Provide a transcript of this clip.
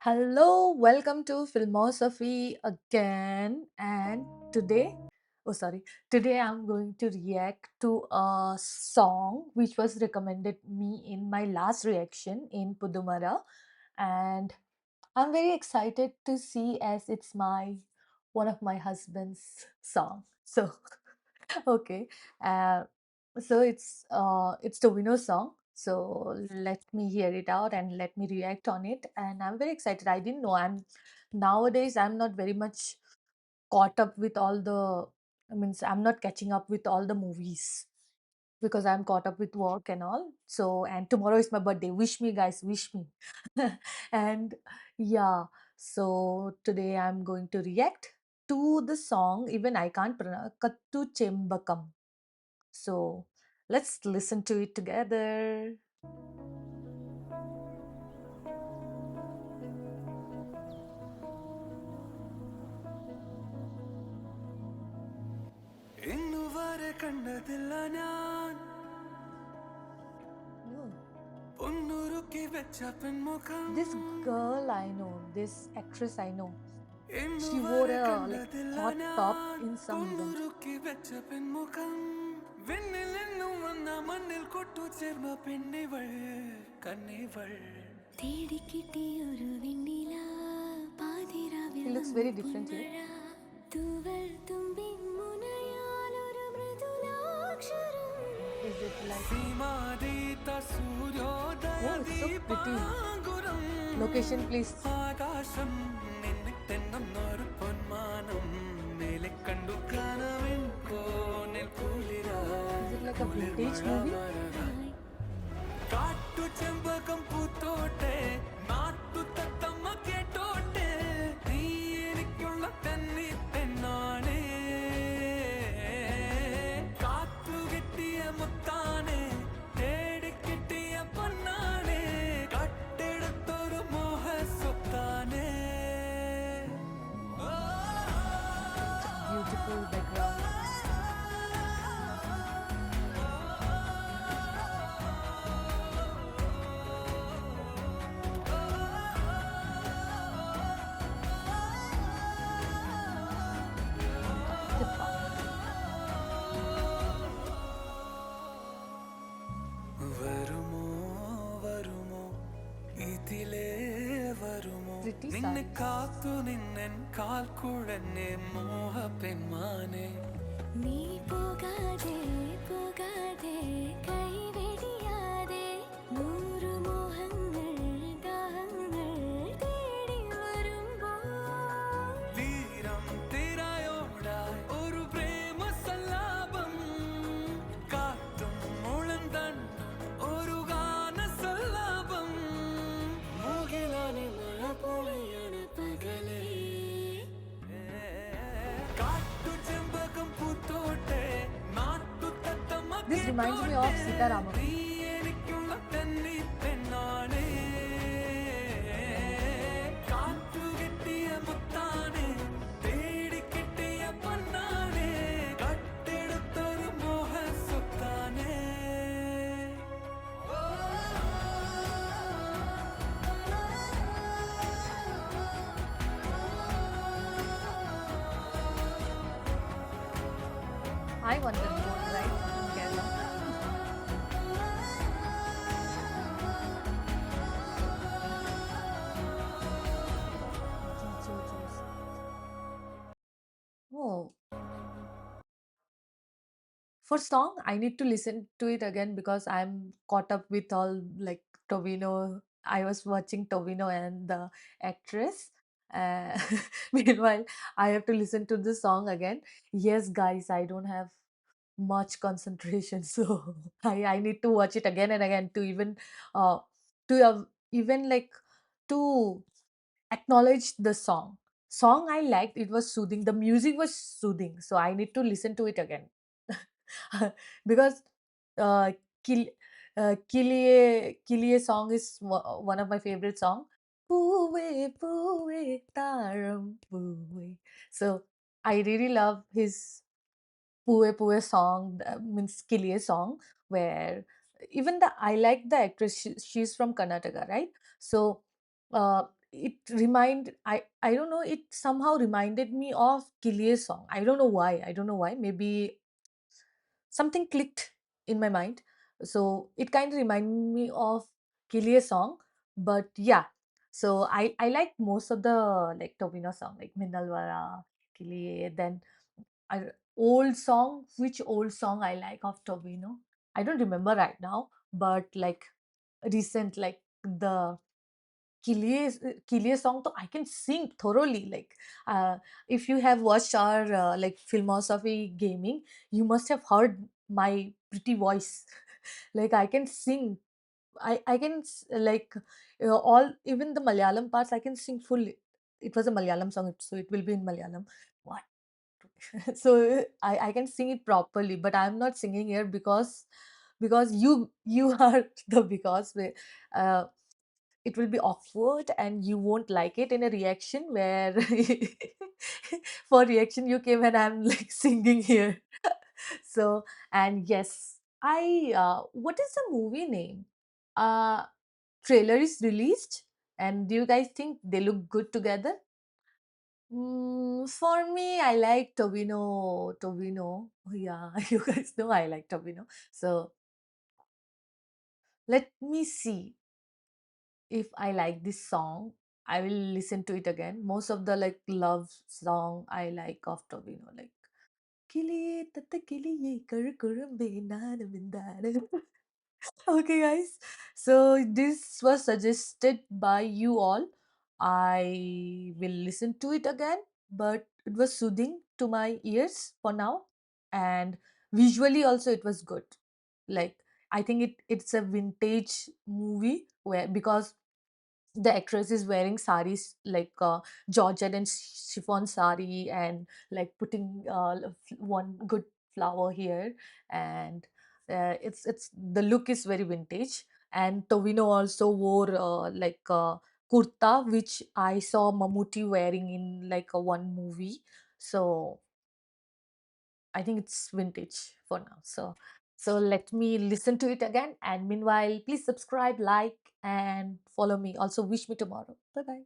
Hello, welcome to Philosophy again. And today, oh sorry, today I'm going to react to a song which was recommended me in my last reaction in Pudumara, and I'm very excited to see as it's my one of my husband's song. So okay. Uh, so it's Tovino song. So let me hear it out and let me react on it. And I'm very excited. I didn't know I'm not very much caught up with all the I'm not catching up with all the movies because I'm caught up with work and all. So and tomorrow is my birthday. Wish me guys, wish me. And yeah, so today I'm going to react to the song, even I can't pronounce Kattu Chembakam. So let's listen to it together. ഇന്നുവരെ കണ്ടതില്ല ഞാൻ Oh, പൊന്നുരുക്കി വെച്ച പെൺമുഖം this girl I know, this actress I know. She wore ഇന്നുവരെ a like കണ്ടതില്ല hot top ഞാൻ in some event. പൊന്നുരുക്കി വെച്ച പെൺമുഖം വെണ്ണിൽ നിന്നും വന്ന മണ്ണിൽ കൊട്ടു ചേർന്ന പെണ്ണിവൾ കണ്ണിവൾ തേടിക്കിട്ടിയൊരു വെണ്ണില പാതിരാവിൽ She looks വന്നു very different here. പൊന്മഴ തൂവൽ തുമ്പിൻ മുനയാലൊരു മൃദുലാക്ഷരം Is it like സീമാതീത Suryodaya oh, it's so pretty. ദീപാങ്കുരം Location please. ആകാശം നിന്നിട്ടെന്നൊരു പൊന്മാനം മേലെ കണ്ടു കനവിൻ കോണിൽ Is it like a vintage movie? കാട്ടു ചെമ്പകം പൂത്തോട്ടെ നാട്ടു തത്തമ്മ കേട്ടോട്ടെ നീ എനിക്കുള്ള തന്നി പെണ്ണാണേ കാത്തു കിട്ടിയ മുത്താനെ തേടി കിട്ടിയ പൊന്നാണേ കട്ടെടുത്തൊരു മോഹ സ്വത്താനേ Such a beautiful background. Hip hop. വരുമോ വരുമോ ഇതിലേ വരുമോ Pretty നിന്നെ sarees. കാത്തു നിന്നൻ കാൽ കുഴന്നെ മോഹ പെൺമാനെ നീ പോകാതെ പോകാതെ കൈവെടിയാതെ നൂറു മോഹങ്ങൾ ദാഹങ്ങൾ തേടി വരുമ്പോൾ തീരം തിരയോടായി ഒരു പ്രേമ സല്ലാപം കാറ്റും മുളന്തണ്ടും ഒരു ഗാന സല്ലാപം മൂകിലാനെ മഴ പോലെയാണ് പകലേ കാട്ടു ചെമ്പകം പൂത്തോട്ടെ നാട്ടു തത്തമ്മ This reminds me of Sitaramam. നീ എനിക്കുള്ള തന്നി പെണ്ണാണേ കാറ്റു കിട്ടിയ മുത്താനെ തേടി കിട്ടിയ Ponnane കട്ടെടുത്തൊരു മോഹ സ്വത്താനേ I want them both, right? In Kerala. Jijo Juice. Oh, for song, I need to listen to it again because I'm caught up with all like Tovino. I was watching Tovino and the actress. Uh, meanwhile, I have to listen to the song again. Yes, guys, I don't have much concentration, so I need to watch it again and again uh to even like to acknowledge the song. Song I liked, it was soothing. The music was soothing, so I need to listen to it again. Because uh, Kil, Kilie song is one of my favorite song. Poowe, poowe, taram, poowe. So I really love his Poowe Poowe song, means Kilie song, where even the I like the actress. She's from Karnataka, right? So uh, it remind I don't know, it somehow reminded me of Kilie's song. I don't know why. I don't know why. Maybe something clicked in my mind. So it kind of reminded me of Kilie's song. But yeah, so I like most of the like Tobino song, like Minalvara, Kilie. Then old song. Which old song I like of Tobino? I don't remember right now, but like recent, like the Kilie song, तो I can sing thoroughly. Like, if you have watched our like Philosophy Gaming, you must have heard my pretty voice. Like, I can sing. I can like all, even the Malayalam parts I can sing fully. It was a Malayalam song, so it will be in Malayalam. What? So I can sing it properly, but I'm not singing here because you are the because uh, it will be awkward and you won't like it in a reaction where for reaction you came and I'm like singing here. So, and yes, I what is the movie name? uh Trailer is released, and do you guys think they look good together? For me, I like Tobino. Oh, yeah, you guys know I like Tobino. So let me see if I like this song. I will listen to it again. Most of the like love song I like of Tobino, like கிளியே தத்த கிளியே கழு குழம்பே நானும் இந்தானு. Okay, guys. So this was suggested by you all. I will listen to it again, but it was soothing to my ears for now, and visually also it was good. Like, I think it's a vintage movie where, because the actress is wearing saris like georgette and chiffon sari, and like putting one good flower here, and it's the look is very vintage. And Tovino also wore like kurta, which I saw Mammootty wearing in like a one movie. So I think it's vintage for now. So let me listen to it again. And meanwhile, please subscribe, like, and follow me. Also, wish me tomorrow. Bye bye.